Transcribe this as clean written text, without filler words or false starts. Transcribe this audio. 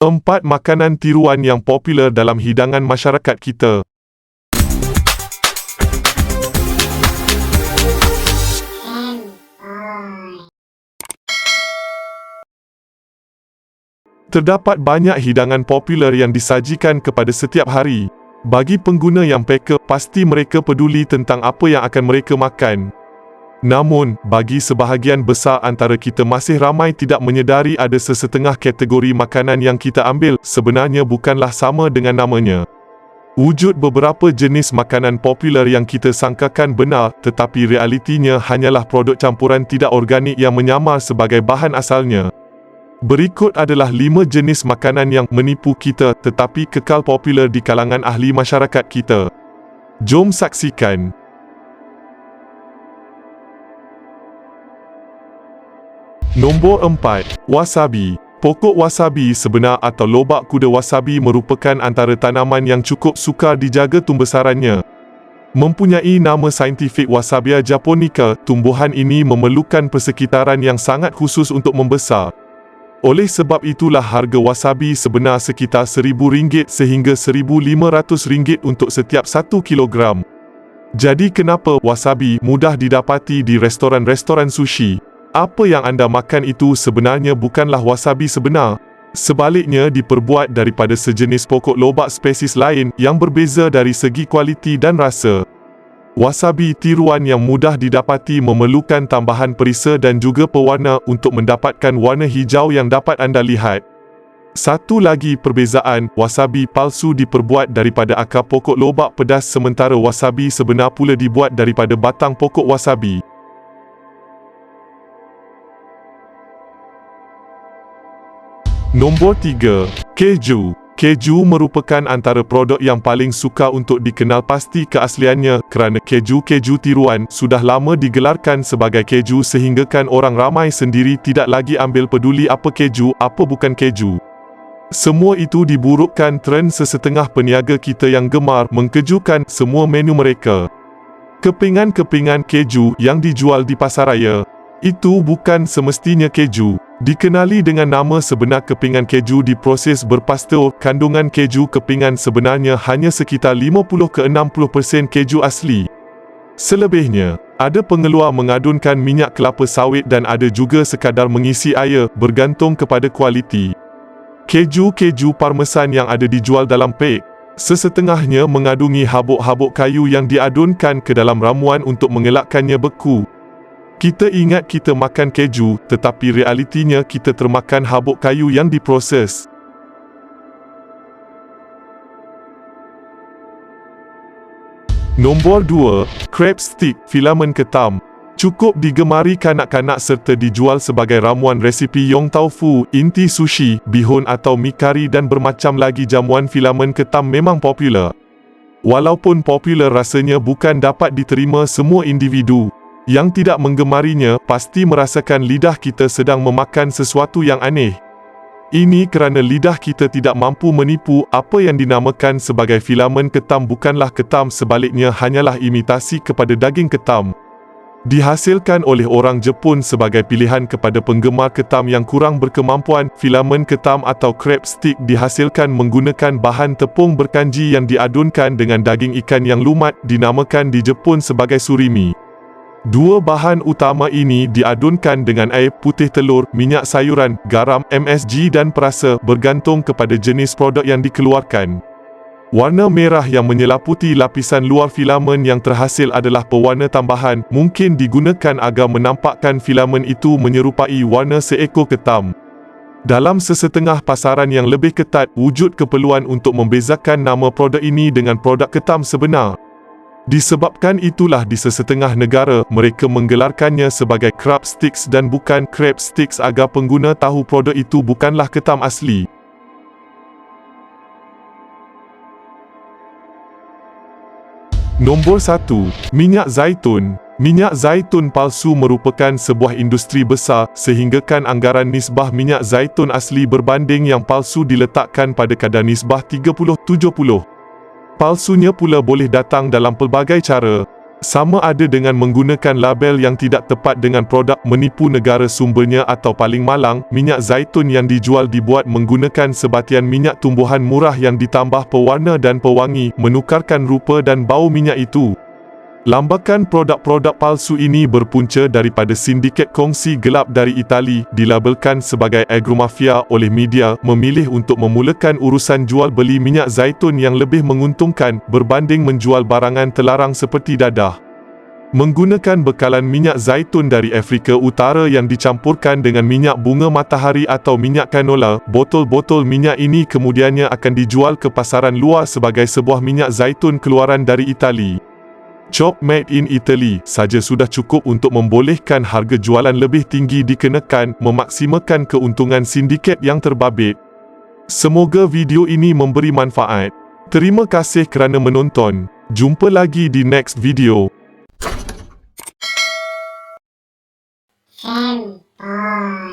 4 makanan tiruan yang popular dalam hidangan masyarakat kita. Terdapat banyak hidangan popular yang disajikan kepada setiap hari. Bagi pengguna yang peka, pasti mereka peduli tentang apa yang akan mereka makan. Namun, bagi sebahagian besar antara kita masih ramai tidak menyedari ada sesetengah kategori makanan yang kita ambil sebenarnya bukanlah sama dengan namanya. Wujud beberapa jenis makanan popular yang kita sangkakan benar, tetapi realitinya hanyalah produk campuran tidak organik yang menyamar sebagai bahan asalnya. Berikut adalah 5 jenis makanan yang menipu kita tetapi kekal popular di kalangan ahli masyarakat kita. Jom saksikan. Nombor 4. Wasabi. Pokok wasabi sebenar atau lobak kuda wasabi merupakan antara tanaman yang cukup sukar dijaga tumbesarannya. Mempunyai nama saintifik Wasabia japonica, tumbuhan ini memerlukan persekitaran yang sangat khusus untuk membesar. Oleh sebab itulah harga wasabi sebenar sekitar RM1,000 sehingga RM1,500 untuk setiap 1 kilogram. Jadi kenapa wasabi mudah didapati di restoran-restoran sushi? Apa yang anda makan itu sebenarnya bukanlah wasabi sebenar. Sebaliknya diperbuat daripada sejenis pokok lobak spesies lain yang berbeza dari segi kualiti dan rasa. Wasabi tiruan yang mudah didapati memerlukan tambahan perisa dan juga pewarna untuk mendapatkan warna hijau yang dapat anda lihat. Satu lagi perbezaan, wasabi palsu diperbuat daripada akar pokok lobak pedas sementara wasabi sebenar pula dibuat daripada batang pokok wasabi. Nombor 3. Keju. Keju merupakan antara produk yang paling sukar untuk dikenal pasti keasliannya kerana keju-keju tiruan sudah lama digelarkan sebagai keju sehinggakan orang ramai sendiri tidak lagi ambil peduli apa keju, apa bukan keju. Semua itu diburukkan trend sesetengah peniaga kita yang gemar mengkejukan semua menu mereka. Kepingan-kepingan keju yang dijual di pasaraya, itu bukan semestinya keju. Dikenali dengan nama sebenar kepingan keju diproses berpasteur, kandungan keju kepingan sebenarnya hanya sekitar 50-60% keju asli. Selebihnya, ada pengeluar mengadunkan minyak kelapa sawit dan ada juga sekadar mengisi air, bergantung kepada kualiti. Keju-keju parmesan yang ada dijual dalam pek, sesetengahnya mengandungi habuk-habuk kayu yang diadunkan ke dalam ramuan untuk mengelakkannya beku. Kita ingat kita makan keju, tetapi realitinya kita termakan habuk kayu yang diproses. Nombor 2. Crab stick, filamen ketam. Cukup digemari kanak-kanak serta dijual sebagai ramuan resipi yong tau fu, inti sushi, bihun atau mi kari dan bermacam lagi jamuan filamen ketam memang popular. Walaupun popular rasanya bukan dapat diterima semua individu. Yang tidak menggemarinya pasti merasakan lidah kita sedang memakan sesuatu yang aneh. Ini kerana lidah kita tidak mampu menipu apa yang dinamakan sebagai filamen ketam bukanlah ketam, sebaliknya hanyalah imitasi kepada daging ketam. Dihasilkan oleh orang Jepun sebagai pilihan kepada penggemar ketam yang kurang berkemampuan, filamen ketam atau crab stick dihasilkan menggunakan bahan tepung berkanji yang diadunkan dengan daging ikan yang lumat, dinamakan di Jepun sebagai surimi. Dua bahan utama ini diadunkan dengan air, putih telur, minyak sayuran, garam, MSG dan perasa bergantung kepada jenis produk yang dikeluarkan. Warna merah yang menyelaputi lapisan luar filamen yang terhasil adalah pewarna tambahan, mungkin digunakan agar menampakkan filamen itu menyerupai warna seekor ketam. Dalam sesetengah pasaran yang lebih ketat, wujud keperluan untuk membezakan nama produk ini dengan produk ketam sebenar. Disebabkan itulah di sesetengah negara, mereka menggelarkannya sebagai crab sticks dan bukan crab sticks agar pengguna tahu produk itu bukanlah ketam asli. Nombor 1. Minyak zaitun. Minyak zaitun palsu merupakan sebuah industri besar sehinggakan anggaran nisbah minyak zaitun asli berbanding yang palsu diletakkan pada kadar nisbah 30-70. Palsunya pula boleh datang dalam pelbagai cara. Sama ada dengan menggunakan label yang tidak tepat dengan produk, menipu negara sumbernya, atau paling malang, minyak zaitun yang dijual dibuat menggunakan sebatian minyak tumbuhan murah yang ditambah pewarna dan pewangi, menukarkan rupa dan bau minyak itu. Lambakan produk-produk palsu ini berpunca daripada sindiket kongsi gelap dari Itali, dilabelkan sebagai agromafia oleh media, memilih untuk memulakan urusan jual beli minyak zaitun yang lebih menguntungkan berbanding menjual barangan terlarang seperti dadah. Menggunakan bekalan minyak zaitun dari Afrika Utara yang dicampurkan dengan minyak bunga matahari atau minyak canola, botol-botol minyak ini kemudiannya akan dijual ke pasaran luar sebagai sebuah minyak zaitun keluaran dari Itali. Chop made in Italy saja sudah cukup untuk membolehkan harga jualan lebih tinggi dikenakan, memaksimalkan keuntungan sindiket yang terbabit. Semoga video ini memberi manfaat. Terima kasih kerana menonton. Jumpa lagi di next video. Handphone.